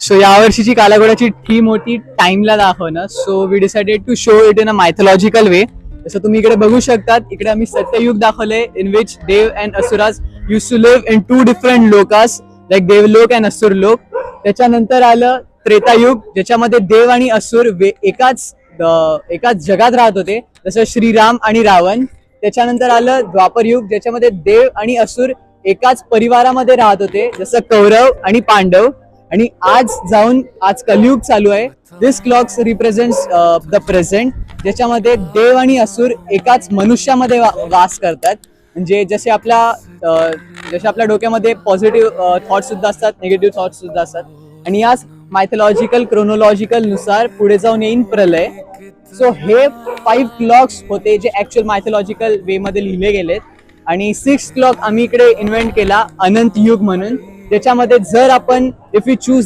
So यावर्षीची कालाघोडाची theme होती टाइमला दाखवणं. So we decided to show it in a mythological way. जसं तुम्ही इकडे बघू शकतात, इकडे आम्ही सत्ययुग दाखवले इन विच देव अँड असुराज used to live in two different लोकास लाईक देवलोक अँड असुर लोक. त्याच्यानंतर आलं त्रेतायुग, ज्याच्यामध्ये देव आणि असुर एकाच जगात राहत होते, जसं श्रीराम आणि रावण. त्याच्यानंतर आलं द्वापर युग, ज्याच्यामध्ये देव आणि असुर एकाच परिवारामध्ये राहत होते, जसं कौरव आणि पांडव. आणि आज कलियुग चालू आहे. दिस क्लॉक्स रिप्रेझेंट्स द प्रेझेंट, ज्याच्यामध्ये देव आणि असुर एकाच मनुष्यामध्ये वास करतात. म्हणजे जसे आपल्या डोक्यामध्ये पॉझिटिव्ह थॉट सुद्धा असतात, निगेटिव्ह थॉट सुद्धा असतात. आणि याच मायथॉलॉजिकल क्रोनॉलॉजिकल नुसार पुढे जाऊन येईन प्रलय. सो हे 5 क्लॉक्स होते जे ऍक्च्युअल मायथॉलॉजिकल वे मध्ये लिहिले गेलेत. आणि 6 क्लॉक आम्ही इकडे इन्व्हेंट केला अनंत युग म्हणून, ज्याच्यामध्ये जर आपण इफ यू चूज